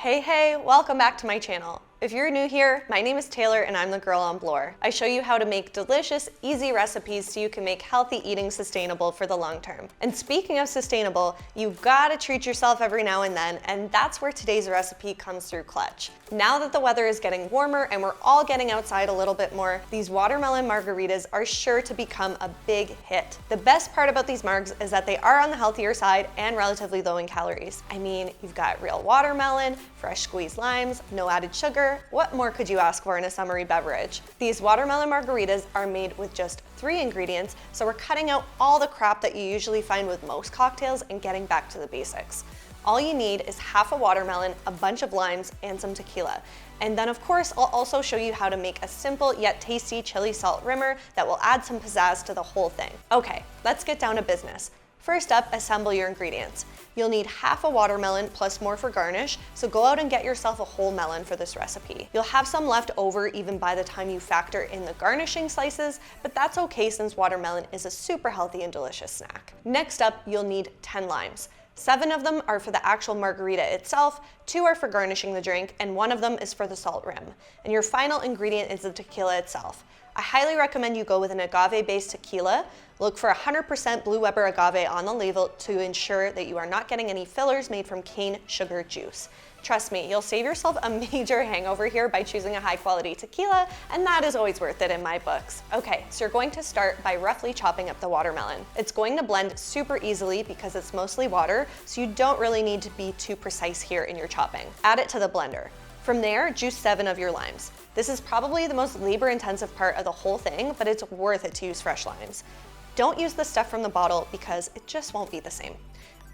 Hey, welcome back to my channel. If you're new here, my name is Taylor and I'm the girl on Bloor. I show you how to make delicious, easy recipes so you can make healthy eating sustainable for the long term. And speaking of sustainable, you've gotta treat yourself every now and then, and that's where today's recipe comes through clutch. Now that the weather is getting warmer and we're all getting outside a little bit more, these watermelon margaritas are sure to become a big hit. The best part about these margs is that they are on the healthier side and relatively low in calories. I mean, you've got real watermelon, fresh squeezed limes, no added sugar. What more could you ask for in a summery beverage? These watermelon margaritas are made with just 3 ingredients, so we're cutting out all the crap that you usually find with most cocktails and getting back to the basics. All you need is half a watermelon, a bunch of limes, and some tequila. And then of course, I'll also show you how to make a simple yet tasty chili salt rimmer that will add some pizzazz to the whole thing. Okay, let's get down to business. First up, assemble your ingredients. You'll need half a watermelon plus more for garnish, so go out and get yourself a whole melon for this recipe. You'll have some left over even by the time you factor in the garnishing slices, but that's okay since watermelon is a super healthy and delicious snack. Next up, you'll need 10 limes. 7 of them are for the actual margarita itself, 2 are for garnishing the drink, and 1 of them is for the salt rim. And your final ingredient is the tequila itself. I highly recommend you go with an agave-based tequila. Look for 100% Blue Weber agave on the label to ensure that you are not getting any fillers made from cane sugar juice. Trust me, you'll save yourself a major hangover here by choosing a high-quality tequila, and that is always worth it in my books. Okay, so you're going to start by roughly chopping up the watermelon. It's going to blend super easily because it's mostly water, so you don't really need to be too precise here in your chopping. Add it to the blender. From there, juice 7 of your limes. This is probably the most labor-intensive part of the whole thing, but it's worth it to use fresh limes. Don't use the stuff from the bottle because it just won't be the same.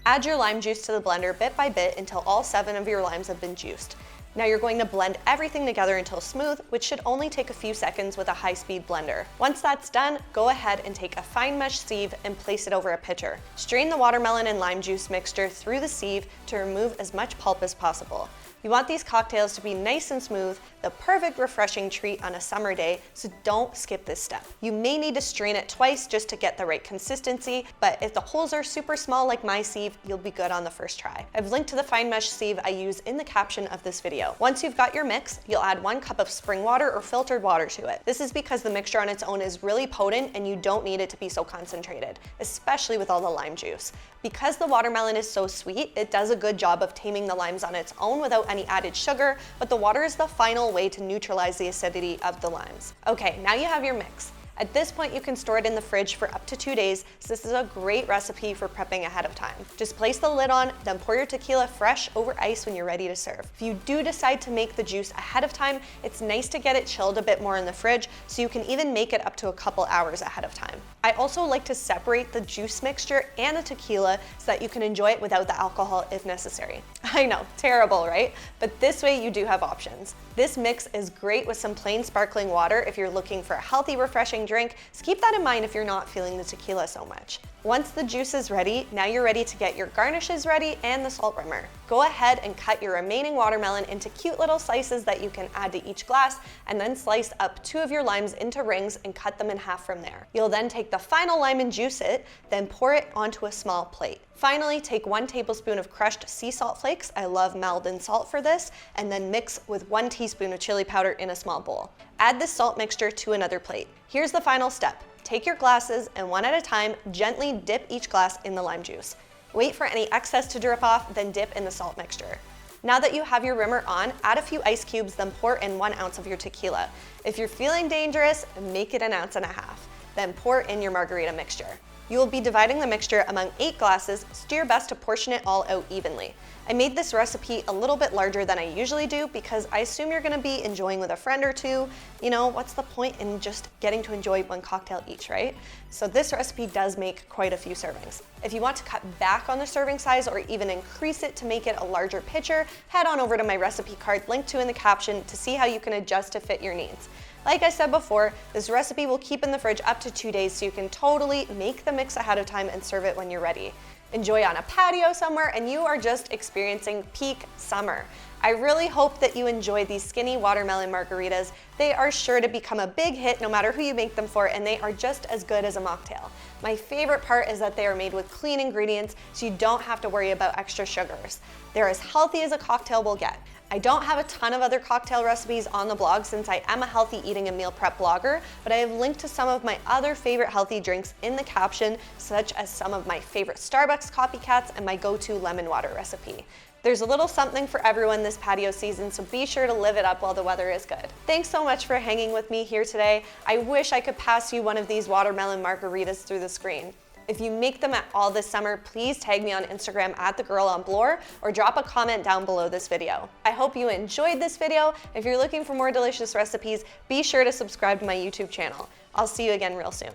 Add your lime juice to the blender bit by bit until all 7 of your limes have been juiced. Now you're going to blend everything together until smooth, which should only take a few seconds with a high-speed blender. Once that's done, go ahead and take a fine mesh sieve and place it over a pitcher. Strain the watermelon and lime juice mixture through the sieve to remove as much pulp as possible. You want these cocktails to be nice and smooth, the perfect refreshing treat on a summer day, so don't skip this step. You may need to strain it twice just to get the right consistency, but if the holes are super small like my sieve, you'll be good on the first try. I've linked to the fine mesh sieve I use in the caption of this video. Once you've got your mix, you'll add 1 cup of spring water or filtered water to it. This is because the mixture on its own is really potent and you don't need it to be so concentrated, especially with all the lime juice. Because the watermelon is so sweet, it does a good job of taming the limes on its own without any added sugar, but the water is the final way to neutralize the acidity of the limes. Okay, now you have your mix. At this point, you can store it in the fridge for up to 2 days, so this is a great recipe for prepping ahead of time. Just place the lid on, then pour your tequila fresh over ice when you're ready to serve. If you do decide to make the juice ahead of time, it's nice to get it chilled a bit more in the fridge, so you can even make it up to a couple hours ahead of time. I also like to separate the juice mixture and the tequila so that you can enjoy it without the alcohol if necessary. I know, terrible, right? But this way you do have options. This mix is great with some plain sparkling water if you're looking for a healthy, refreshing drink, so keep that in mind if you're not feeling the tequila so much. Once the juice is ready, now you're ready to get your garnishes ready and the salt rimmer. Go ahead and cut your remaining watermelon into cute little slices that you can add to each glass, and then slice up 2 of your limes into rings and cut them in half from there. You'll then take the final lime and juice it, then pour it onto a small plate. Finally, take 1 tablespoon of crushed sea salt flakes, I love Maldon salt for this, and then mix with 1 teaspoon of chili powder in a small bowl. Add this salt mixture to another plate. Here's the final step. Take your glasses and one at a time, gently dip each glass in the lime juice. Wait for any excess to drip off, then dip in the salt mixture. Now that you have your rimmer on, add a few ice cubes, then pour in 1 ounce of your tequila. If you're feeling dangerous, make it 1.5 ounces. Then pour in your margarita mixture. You will be dividing the mixture among 8 glasses, so do your best to portion it all out evenly. I made this recipe a little bit larger than I usually do because I assume you're gonna be enjoying with a friend or 2. You know, what's the point in just getting to enjoy 1 cocktail each, right? So this recipe does make quite a few servings. If you want to cut back on the serving size or even increase it to make it a larger pitcher, head on over to my recipe card linked to in the caption to see how you can adjust to fit your needs. Like I said before, this recipe will keep in the fridge up to 2 days, so you can totally make the mix ahead of time and serve it when you're ready. Enjoy on a patio somewhere and you are just experiencing peak summer. I really hope that you enjoy these skinny watermelon margaritas. They are sure to become a big hit no matter who you make them for, and they are just as good as a mocktail. My favorite part is that they are made with clean ingredients, so you don't have to worry about extra sugars. They're as healthy as a cocktail will get. I don't have a ton of other cocktail recipes on the blog since I am a healthy eating and meal prep blogger, but I have linked to some of my other favorite healthy drinks in the caption, such as some of my favorite Starbucks copycats and my go-to lemon water recipe. There's a little something for everyone this patio season, so be sure to live it up while the weather is good. Thanks so much for hanging with me here today. I wish I could pass you one of these watermelon margaritas through the screen. If you make them at all this summer, please tag me on Instagram at @thegirlonblore or drop a comment down below this video. I hope you enjoyed this video. If you're looking for more delicious recipes, be sure to subscribe to my YouTube channel. I'll see you again real soon.